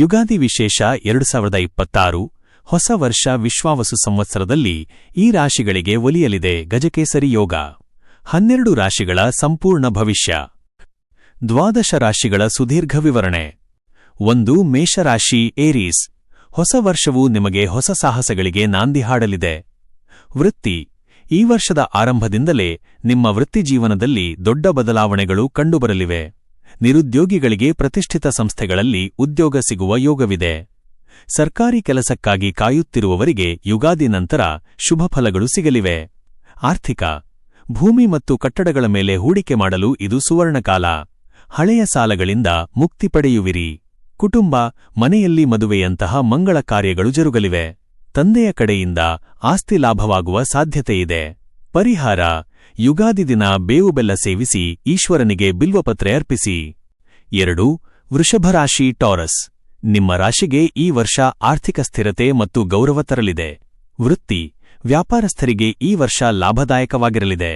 ಯುಗಾದಿ ವಿಶೇಷ 2026 ಹೊಸ ವರ್ಷ ವಿಶ್ವಾವಸು ಸಂವತ್ಸರದಲ್ಲಿ ಈ ರಾಶಿಗಳಿಗೆ ಒಲಿಯಲಿದೆ ಗಜಕೇಸರಿ ಯೋಗ. 12 ರಾಶಿಗಳ ಸಂಪೂರ್ಣ ಭವಿಷ್ಯ. 12 ರಾಶಿಗಳ ಸುದೀರ್ಘ ವಿವರಣೆ. 1. ಮೇಷರಾಶಿ ಏರೀಸ್. ಹೊಸ ವರ್ಷವು ನಿಮಗೆ ಹೊಸ ಸಾಹಸಗಳಿಗೆ ನಾಂದಿ ಹಾಡಲಿದೆ. ವೃತ್ತಿ. ಈ ವರ್ಷದ ಆರಂಭದಿಂದಲೇ ನಿಮ್ಮ ವೃತ್ತಿಜೀವನದಲ್ಲಿ ದೊಡ್ಡ ಬದಲಾವಣೆಗಳು ಕಂಡುಬರಲಿವೆ. ನಿರುದ್ಯೋಗಿಗಳಿಗೆ ಪ್ರತಿಷ್ಠಿತ ಸಂಸ್ಥೆಗಳಲ್ಲಿ ಉದ್ಯೋಗ ಸಿಗುವ ಯೋಗವಿದೆ. ಸರ್ಕಾರಿ ಕೆಲಸಕ್ಕಾಗಿ ಕಾಯುತ್ತಿರುವವರಿಗೆ ಯುಗಾದಿ ನಂತರ ಶುಭ ಫಲಗಳು ಸಿಗಲಿವೆ. ಆರ್ಥಿಕ. ಭೂಮಿ ಮತ್ತು ಕಟ್ಟಡಗಳ ಮೇಲೆ ಹೂಡಿಕೆ ಮಾಡಲು ಇದು ಸುವರ್ಣಕಾಲ. ಹಳೆಯ ಸಾಲಗಳಿಂದ ಮುಕ್ತಿ ಪಡೆಯುವಿರಿ. ಕುಟುಂಬ, ಮನೆಯಲ್ಲಿ ಮದುವೆಯಂತಹ ಮಂಗಳ ಕಾರ್ಯಗಳು ಜರುಗಲಿವೆ. ತಂದೆಯ ಕಡೆಯಿಂದ ಆಸ್ತಿ ಲಾಭವಾಗುವ ಸಾಧ್ಯತೆಯಿದೆ. ಪರಿಹಾರ. ಯುಗಾದಿ ದಿನ ಬೇವು ಬೆಲ್ಲ ಸೇವಿಸಿ ಈಶ್ವರನಿಗೆ ಬಿಲ್ವಪತ್ರೆ ಅರ್ಪಿಸಿ. 2. ವೃಷಭರಾಶಿ ಟಾರಸ್. ನಿಮ್ಮ ರಾಶಿಗೆ ಈ ವರ್ಷ ಆರ್ಥಿಕ ಸ್ಥಿರತೆ ಮತ್ತು ಗೌರವ ತರಲಿದೆ. ವೃತ್ತಿ. ವ್ಯಾಪಾರಸ್ಥರಿಗೆ ಈ ವರ್ಷ ಲಾಭದಾಯಕವಾಗಿರಲಿದೆ.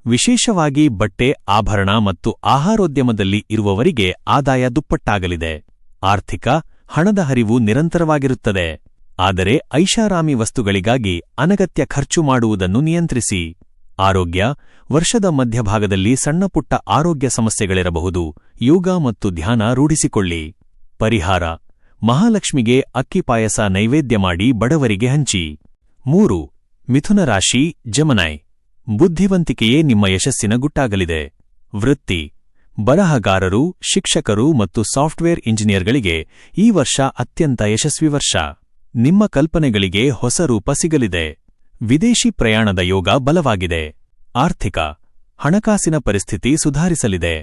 ವಿಶೇಷವಾಗಿ ಬಟ್ಟೆ, ಆಭರಣ ಮತ್ತು ಆಹಾರೋದ್ಯಮದಲ್ಲಿ ಇರುವವರಿಗೆ ಆದಾಯ ದುಪ್ಪಟ್ಟಾಗಲಿದೆ. ಆರ್ಥಿಕ. ಹಣದ ಹರಿವು ನಿರಂತರವಾಗಿರುತ್ತದೆ. ಆದರೆ ಐಷಾರಾಮಿ ವಸ್ತುಗಳಿಗಾಗಿ ಅನಗತ್ಯ ಖರ್ಚು ಮಾಡುವುದನ್ನು ನಿಯಂತ್ರಿಸಿ. ಆರೋಗ್ಯ. ವರ್ಷದ ಮಧ್ಯಭಾಗದಲ್ಲಿ ಸಣ್ಣಪುಟ್ಟ ಆರೋಗ್ಯ ಸಮಸ್ಯೆಗಳಿರಬಹುದು. ಯೋಗ ಮತ್ತು ಧ್ಯಾನ ರೂಢಿಸಿಕೊಳ್ಳಿ. ಪರಿಹಾರ. ಮಹಾಲಕ್ಷ್ಮಿಗೆ ಅಕ್ಕಿ ಪಾಯಸ ನೈವೇದ್ಯ ಮಾಡಿ ಬಡವರಿಗೆ ಹಂಚಿ. 3. ಮಿಥುನ ರಾಶಿ ಜೆಮಿನೈ. ಬುದ್ಧಿವಂತಿಕೆಯೇ ನಿಮ್ಮ ಯಶಸ್ಸಿನ ಗುಟ್ಟಾಗಲಿದೆ. ವೃತ್ತಿ. ಬರಹಗಾರರು, ಶಿಕ್ಷಕರು ಮತ್ತು ಸಾಫ್ಟ್ವೇರ್ ಇಂಜಿನಿಯರ್ಗಳಿಗೆ ಈ ವರ್ಷ ಅತ್ಯಂತ ಯಶಸ್ವಿ ವರ್ಷ. ನಿಮ್ಮ ಕಲ್ಪನೆಗಳಿಗೆ ಹೊಸ ರೂಪ ಸಿಗಲಿದೆ. ವಿದೇಶಿ ಪ್ರಯಾಣದ ಯೋಗ ಬಲವಾಗಿದೆ. ಆರ್ಥಿಕ. ಹಣಕಾಸಿನ ಪರಿಸ್ಥಿತಿ ಸುಧಾರಿಸಲಿದೆ.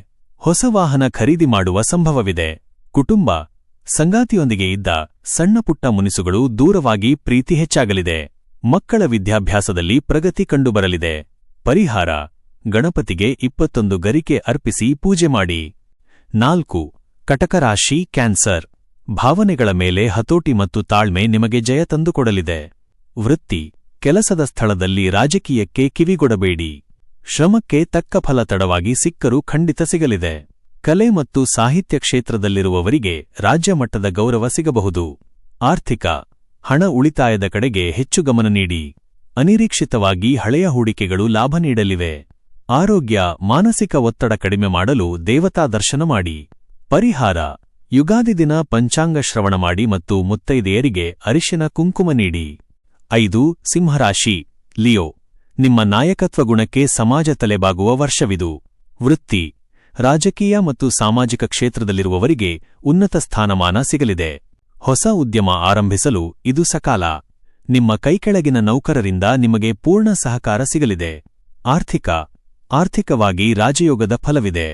ಹೊಸ ವಾಹನ ಖರೀದಿ ಮಾಡುವ ಸಂಭವವಿದೆ. ಕುಟುಂಬ. ಸಂಗಾತಿಯೊಂದಿಗೆ ಇದ್ದ ಸಣ್ಣಪುಟ್ಟ ಮುನಿಸುಗಳು ದೂರವಾಗಿ ಪ್ರೀತಿ ಹೆಚ್ಚಾಗಲಿದೆ. ಮಕ್ಕಳ ವಿದ್ಯಾಭ್ಯಾಸದಲ್ಲಿ ಪ್ರಗತಿ ಕಂಡುಬರಲಿದೆ. ಪರಿಹಾರ. ಗಣಪತಿಗೆ 21 ಗರಿಕೆ ಅರ್ಪಿಸಿ ಪೂಜೆ ಮಾಡಿ. 4. ಕಟಕ ರಾಶಿ ಕ್ಯಾನ್ಸರ್. ಭಾವನೆಗಳ ಮೇಲೆ ಹತೋಟಿ ಮತ್ತು ತಾಳ್ಮೆ ನಿಮಗೆ ಜಯ ತಂದುಕೊಡಲಿದೆ. ವೃತ್ತಿ. ಕೆಲಸದ ಸ್ಥಳದಲ್ಲಿ ರಾಜಕೀಯಕ್ಕೆ ಕಿವಿಗೊಡಬೇಡಿ. ಶ್ರಮಕ್ಕೆ ತಕ್ಕ ಫಲ ತಡವಾಗಿ ಸಿಕ್ಕರೂ ಖಂಡಿತ ಸಿಗಲಿದೆ. ಕಲೆ ಮತ್ತು ಸಾಹಿತ್ಯ ಕ್ಷೇತ್ರದಲ್ಲಿರುವವರಿಗೆ ರಾಜ್ಯ ಮಟ್ಟದ ಗೌರವ ಸಿಗಬಹುದು. ಆರ್ಥಿಕ. ಹಣ ಉಳಿತಾಯದ ಕಡೆಗೆ ಹೆಚ್ಚು ಗಮನ ನೀಡಿ. ಅನಿರೀಕ್ಷಿತವಾಗಿ ಹಳೆಯ ಹೂಡಿಕೆಗಳು ಲಾಭ ನೀಡಲಿವೆ. ಆರೋಗ್ಯ. ಮಾನಸಿಕ ಒತ್ತಡ ಕಡಿಮೆ ಮಾಡಲು ದೇವತಾ ದರ್ಶನ ಮಾಡಿ. ಪರಿಹಾರ. ಯುಗಾದಿ ದಿನ ಪಂಚಾಂಗ ಶ್ರವಣ ಮಾಡಿ ಮತ್ತು ಮುತ್ತೈದೆಯರಿಗೆ ಅರಿಶಿನ ಕುಂಕುಮ ನೀಡಿ. 5. ಸಿಂಹರಾಶಿ ಲಿಯೋ. ನಿಮ್ಮ ನಾಯಕತ್ವ ಗುಣಕ್ಕೆ ಸಮಾಜ ತಲೆಬಾಗುವ ವರ್ಷವಿದು. ವೃತ್ತಿ. ರಾಜಕೀಯ ಮತ್ತು ಸಾಮಾಜಿಕ ಕ್ಷೇತ್ರದಲ್ಲಿರುವವರಿಗೆ ಉನ್ನತ ಸ್ಥಾನಮಾನ ಸಿಗಲಿದೆ. ಹೊಸ ಉದ್ಯಮ ಆರಂಭಿಸಲು ಇದು ಸಕಾಲ. ನಿಮ್ಮ ಕೈಕೆಳಗಿನ ನೌಕರರಿಂದ ನಿಮಗೆ ಪೂರ್ಣ ಸಹಕಾರ ಸಿಗಲಿದೆ. ಆರ್ಥಿಕ. ಆರ್ಥಿಕವಾಗಿ ರಾಜಯೋಗದ ಫಲವಿದೆ.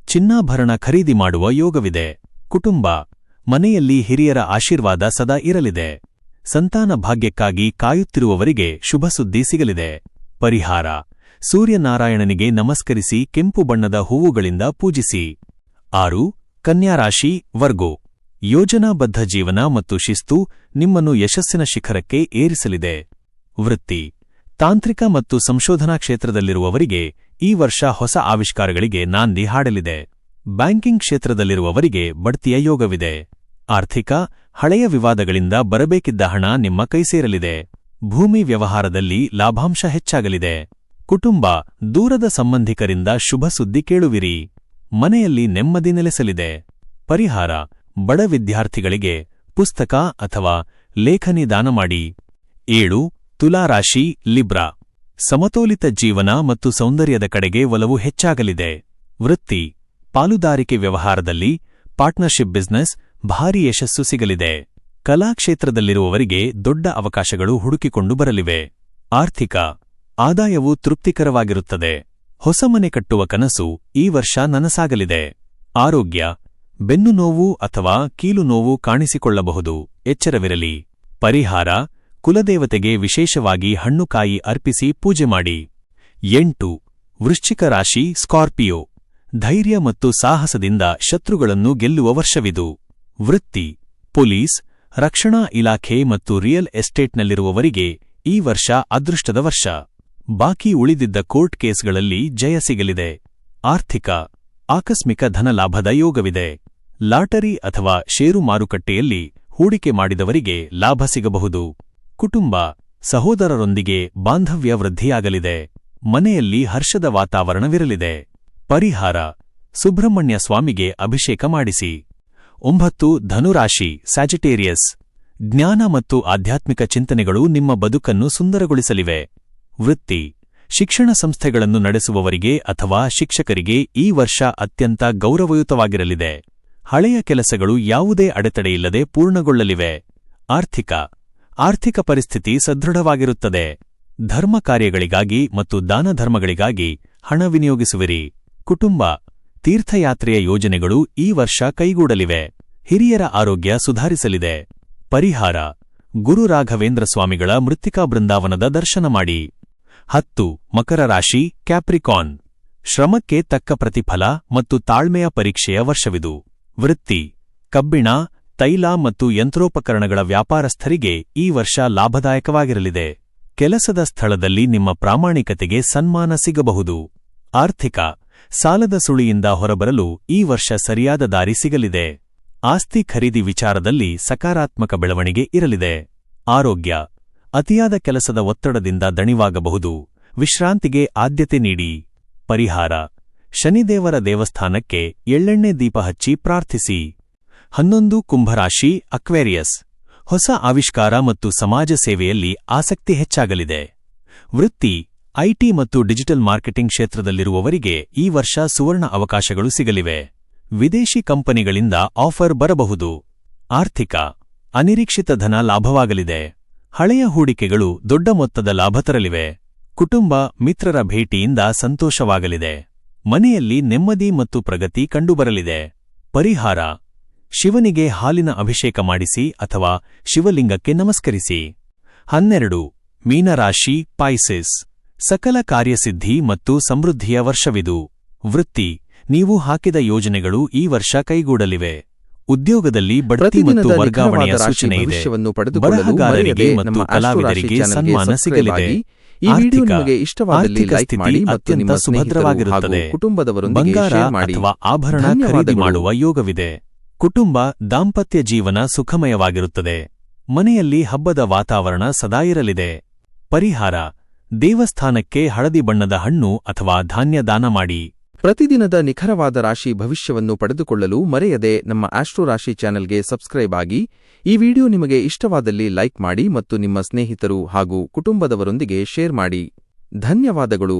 ಚಿನ್ನಾಭರಣ ಖರೀದಿ ಮಾಡುವ ಯೋಗವಿದೆ. ಕುಟುಂಬ. ಮನೆಯಲ್ಲಿ ಹಿರಿಯರ ಆಶೀರ್ವಾದ ಸದಾ ಇರಲಿದೆ. ಸಂತಾನ ಭಾಗ್ಯಕ್ಕಾಗಿ ಕಾಯುತ್ತಿರುವವರಿಗೆ ಶುಭ ಸುದ್ದಿ ಸಿಗಲಿದೆ. ಪರಿಹಾರ. ಸೂರ್ಯನಾರಾಯಣನಿಗೆ ನಮಸ್ಕರಿಸಿ ಕೆಂಪು ಬಣ್ಣದ ಹೂವುಗಳಿಂದ ಪೂಜಿಸಿ. 6. ಕನ್ಯಾರಾಶಿ ವರ್ಗೋ. ಯೋಜನಾಬದ್ಧ ಜೀವನ ಮತ್ತು ಶಿಸ್ತು ನಿಮ್ಮನ್ನು ಯಶಸ್ಸಿನ ಶಿಖರಕ್ಕೆ ಏರಿಸಲಿದೆ. ವೃತ್ತಿ. ತಾಂತ್ರಿಕ ಮತ್ತು ಸಂಶೋಧನಾ ಕ್ಷೇತ್ರದಲ್ಲಿರುವವರಿಗೆ ಈ ವರ್ಷ ಹೊಸ ಆವಿಷ್ಕಾರಗಳಿಗೆ ನಾಂದಿ ಹಾಡಲಿದೆ. ಬ್ಯಾಂಕಿಂಗ್ ಕ್ಷೇತ್ರದಲ್ಲಿರುವವರಿಗೆ ಬಡ್ತಿಯ ಯೋಗವಿದೆ. ಆರ್ಥಿಕ. ಹಳೆಯ ವಿವಾದಗಳಿಂದ ಬರಬೇಕಿದ್ದ ಹಣ ನಿಮ್ಮ ಕೈ ಸೇರಲಿದೆ. ಭೂಮಿ ವ್ಯವಹಾರದಲ್ಲಿ ಲಾಭಾಂಶ ಹೆಚ್ಚಾಗಲಿದೆ. ಕುಟುಂಬ. ದೂರದ ಸಂಬಂಧಿಕರಿಂದ ಶುಭ ಸುದ್ದಿ ಕೇಳುವಿರಿ. ಮನೆಯಲ್ಲಿ ನೆಮ್ಮದಿ ನೆಲೆಸಲಿದೆ. ಪರಿಹಾರ. ಬಡ ವಿದ್ಯಾರ್ಥಿಗಳಿಗೆ ಪುಸ್ತಕ ಅಥವಾ ಲೇಖನಿ ದಾನ ಮಾಡಿ. 7. ತುಲಾರಾಶಿ ಲಿಬ್ರಾ. ಸಮತೋಲಿತ ಜೀವನ ಮತ್ತು ಸೌಂದರ್ಯದ ಕಡೆಗೆ ಒಲವು ಹೆಚ್ಚಾಗಲಿದೆ. ವೃತ್ತಿ. ಪಾಲುದಾರಿಕೆ ವ್ಯವಹಾರದಲ್ಲಿ ಪಾರ್ಟ್ನರ್ಶಿಪ್ ಬಿಸಿನೆಸ್ ಭಾರೀ ಯಶಸ್ಸು ಸಿಗಲಿದೆ. ಕಲಾಕ್ಷೇತ್ರದಲ್ಲಿರುವವರಿಗೆ ದೊಡ್ಡ ಅವಕಾಶಗಳು ಹುಡುಕಿಕೊಂಡು ಬರಲಿವೆ. ಆರ್ಥಿಕ. ಆದಾಯವು ತೃಪ್ತಿಕರವಾಗಿರುತ್ತದೆ. ಹೊಸ ಮನೆ ಕಟ್ಟುವ ಕನಸು ಈ ವರ್ಷ ನನಸಾಗಲಿದೆ. ಆರೋಗ್ಯ. ಬೆನ್ನು ನೋವು ಅಥವಾ ಕೀಲು ನೋವು ಕಾಣಿಸಿಕೊಳ್ಳಬಹುದು. ಎಚ್ಚರವಿರಲಿ. ಪರಿಹಾರ. ಕುಲದೇವತೆಗೆ ವಿಶೇಷವಾಗಿ ಹಣ್ಣುಕಾಯಿ ಅರ್ಪಿಸಿ ಪೂಜೆ ಮಾಡಿ. 8. ವೃಶ್ಚಿಕ ರಾಶಿ ಸ್ಕಾರ್ಪಿಯೋ. ಧೈರ್ಯ ಮತ್ತು ಸಾಹಸದಿಂದ ಶತ್ರುಗಳನ್ನು ಗೆಲ್ಲುವ ವರ್ಷವಿದು. ವೃತ್ತಿ. ಪೊಲೀಸ್, ರಕ್ಷಣಾ ಇಲಾಖೆ ಮತ್ತು ರಿಯಲ್ ಎಸ್ಟೇಟ್ನಲ್ಲಿರುವವರಿಗೆ ಈ ವರ್ಷ ಅದೃಷ್ಟದ ವರ್ಷ. ಬಾಕಿ ಉಳಿದಿದ್ದ ಕೋರ್ಟ್ ಕೇಸ್ಗಳಲ್ಲಿ ಜಯ ಸಿಗಲಿದೆ. ಆರ್ಥಿಕ. ಆಕಸ್ಮಿಕ ಧನಲಾಭದ ಯೋಗವಿದೆ. ಲಾಟರಿ ಅಥವಾ ಷೇರು ಮಾರುಕಟ್ಟೆಯಲ್ಲಿ ಹೂಡಿಕೆ ಮಾಡಿದವರಿಗೆ ಲಾಭ ಸಿಗಬಹುದು. ಕುಟುಂಬ, ಸಹೋದರರೊಂದಿಗೆ ಬಾಂಧವ್ಯ ವೃದ್ಧಿಯಾಗಲಿದೆ. ಮನೆಯಲ್ಲಿ ಹರ್ಷದ ವಾತಾವರಣವಿರಲಿದೆ. ಪರಿಹಾರ: ಸುಬ್ರಹ್ಮಣ್ಯ ಸ್ವಾಮಿಗೆ ಅಭಿಷೇಕ ಮಾಡಿಸಿ. 9. ಧನುರಾಶಿ ಸ್ಯಾಜಿಟೇರಿಯಸ್. ಜ್ಞಾನ ಮತ್ತು ಆಧ್ಯಾತ್ಮಿಕ ಚಿಂತನೆಗಳು ನಿಮ್ಮ ಬದುಕನ್ನು ಸುಂದರಗೊಳಿಸಲಿವೆ. ವೃತ್ತಿ: ಶಿಕ್ಷಣ ಸಂಸ್ಥೆಗಳನ್ನು ನಡೆಸುವವರಿಗೆ ಅಥವಾ ಶಿಕ್ಷಕರಿಗೆ ಈ ವರ್ಷ ಅತ್ಯಂತ ಗೌರವಯುತವಾಗಿರಲಿದೆ. ಹಳೆಯ ಕೆಲಸಗಳು ಯಾವುದೇ ಅಡೆತಡೆಯಿಲ್ಲದೆ ಪೂರ್ಣಗೊಳ್ಳಲಿವೆ. ಆರ್ಥಿಕ ಪರಿಸ್ಥಿತಿ ಸದೃಢವಾಗಿರುತ್ತದೆ. ಧರ್ಮ ಕಾರ್ಯಗಳಿಗಾಗಿ ಮತ್ತು ದಾನಧರ್ಮಗಳಿಗಾಗಿ ಹಣ ವಿನಿಯೋಗಿಸುವಿರಿ. ಕುಟುಂಬ: ತೀರ್ಥಯಾತ್ರೆಯ ಯೋಜನೆಗಳು ಈ ವರ್ಷ ಕೈಗೂಡಲಿವೆ. ಹಿರಿಯರ ಆರೋಗ್ಯ ಸುಧಾರಿಸಲಿದೆ. ಪರಿಹಾರ: ಗುರು ರಾಘವೇಂದ್ರ ಸ್ವಾಮಿಗಳ ಮೃತ್ತಿಕಾ ಬೃಂದಾವನದ ದರ್ಶನ ಮಾಡಿ. 10. ಮಕರ ರಾಶಿ ಕ್ಯಾಪ್ರಿಕಾನ್. ಶ್ರಮಕ್ಕೆ ತಕ್ಕ ಪ್ರತಿಫಲ ಮತ್ತು ತಾಳ್ಮೆಯ ಪರೀಕ್ಷೆಯ ವರ್ಷವಿದು. ವೃತ್ತಿ: ಕಬ್ಬಿಣ, ತೈಲ ಮತ್ತು ಯಂತ್ರೋಪಕರಣಗಳ ವ್ಯಾಪಾರಸ್ಥರಿಗೆ ಈ ವರ್ಷ ಲಾಭದಾಯಕವಾಗಿರಲಿದೆ. ಕೆಲಸದ ಸ್ಥಳದಲ್ಲಿ ನಿಮ್ಮ ಪ್ರಾಮಾಣಿಕತೆಗೆ ಸನ್ಮಾನ ಸಿಗಬಹುದು. ಆರ್ಥಿಕ: ಸಾಲದ ಸುಳಿಯಿಂದ ಹೊರಬರಲು ಈ ವರ್ಷ ಸರಿಯಾದ ದಾರಿ ಸಿಗಲಿದೆ. ಆಸ್ತಿ ಖರೀದಿ ವಿಚಾರದಲ್ಲಿ ಸಕಾರಾತ್ಮಕ ಬೆಳವಣಿಗೆ ಇರಲಿದೆ. ಆರೋಗ್ಯ: ಅತಿಯಾದ ಕೆಲಸದ ಒತ್ತಡದಿಂದ ದಣಿವಾಗಬಹುದು. ವಿಶ್ರಾಂತಿಗೆ ಆದ್ಯತೆ ನೀಡಿ. ಪರಿಹಾರ: ಶನಿದೇವರ ದೇವಸ್ಥಾನಕ್ಕೆ ಎಳ್ಳೆಣ್ಣೆ ದೀಪ ಹಚ್ಚಿ ಪ್ರಾರ್ಥಿಸಿ. 11. ಕುಂಭರಾಶಿ ಅಕ್ವೇರಿಯಸ್. ಹೊಸ ಆವಿಷ್ಕಾರ ಮತ್ತು ಸಮಾಜ ಸೇವೆಯಲ್ಲಿ ಆಸಕ್ತಿ ಹೆಚ್ಚಾಗಲಿದೆ. ವೃತ್ತಿ: ಐಟಿ ಮತ್ತು ಡಿಜಿಟಲ್ ಮಾರ್ಕೆಟಿಂಗ್ ಕ್ಷೇತ್ರದಲ್ಲಿರುವವರಿಗೆ ಈ ವರ್ಷ ಸುವರ್ಣ ಅವಕಾಶಗಳು ಸಿಗಲಿವೆ. ವಿದೇಶಿ ಕಂಪನಿಗಳಿಂದ ಆಫರ್ ಬರಬಹುದು. ಆರ್ಥಿಕ: ಅನಿರೀಕ್ಷಿತ ಧನ ಲಾಭವಾಗಲಿದೆ. ಹಳೆಯ ಹೂಡಿಕೆಗಳು ದೊಡ್ಡ ಮೊತ್ತದ ಲಾಭ ತರಲಿವೆ. ಕುಟುಂಬ, ಮಿತ್ರರ ಭೇಟಿಯಿಂದ ಸಂತೋಷವಾಗಲಿದೆ. ಮನೆಯಲ್ಲಿ ನೆಮ್ಮದಿ ಮತ್ತು ಪ್ರಗತಿ ಕಂಡುಬರಲಿದೆ. ಪರಿಹಾರ: ಶಿವನಿಗೆ ಹಾಲಿನ ಅಭಿಷೇಕ ಮಾಡಿಸಿ ಅಥವಾ ಶಿವಲಿಂಗಕ್ಕೆ ನಮಸ್ಕರಿಸಿ. 12. ಮೀನರಾಶಿ ಪಾಯ್ಸೆಸ್. ಸಕಲ ಕಾರ್ಯಸಿದ್ಧಿ ಮತ್ತು ಸಮೃದ್ಧಿಯ ವರ್ಷವಿದು. ವೃತ್ತಿ: ನೀವು ಹಾಕಿದ ಯೋಜನೆಗಳು ಈ ವರ್ಷ ಕೈಗೂಡಲಿವೆ. ಉದ್ಯೋಗದಲ್ಲಿ ಬಡ್ತಿ ಮತ್ತು ವರ್ಗಾವಣೆಯ ಸೂಚನೆ ಇದೆ. ಬರಹಗಾರರಿಗೆ ಮತ್ತು ಕಲಾವಿದರಿಗೆ ಸನ್ಮಾನ ಸಿಗಲಿದೆ. ಆರ್ಥಿಕ ಸ್ಥಿತಿ ಅತ್ಯಂತ ಸುಭದ್ರವಾಗಿರುತ್ತದೆ. ಬಂಗಾರ ಅಥವಾ ಆಭರಣ ಖರೀದಿ ಮಾಡುವ ಯೋಗವಿದೆ. ಕುಟುಂಬ, ದಾಂಪತ್ಯ ಜೀವನ ಸುಖಮಯವಾಗಿರುತ್ತದೆ. ಮನೆಯಲ್ಲಿ ಹಬ್ಬದ ವಾತಾವರಣ ಸದಾ ಇರಲಿದೆ. ಪರಿಹಾರ: ದೇವಸ್ಥಾನಕ್ಕೆ ಹಳದಿ ಬಣ್ಣದ ಹಣ್ಣು ಅಥವಾ ಧಾನ್ಯ ದಾನ ಮಾಡಿ. ಪ್ರತಿದಿನದ ನಿಖರವಾದ ರಾಶಿ ಭವಿಷ್ಯವನ್ನು ಪಡೆದುಕೊಳ್ಳಲು ಮರೆಯದೆ ನಮ್ಮ ಆಸ್ಟ್ರೋ ರಾಶಿ ಚಾನೆಲ್ಗೆ ಸಬ್ಸ್ಕ್ರೈಬ್ ಆಗಿ. ಈ ವಿಡಿಯೋ ನಿಮಗೆ ಇಷ್ಟವಾದಲ್ಲಿ ಲೈಕ್ ಮಾಡಿ ಮತ್ತು ನಿಮ್ಮ ಸ್ನೇಹಿತರು ಹಾಗೂ ಕುಟುಂಬದವರೊಂದಿಗೆ ಶೇರ್ ಮಾಡಿ. ಧನ್ಯವಾದಗಳು.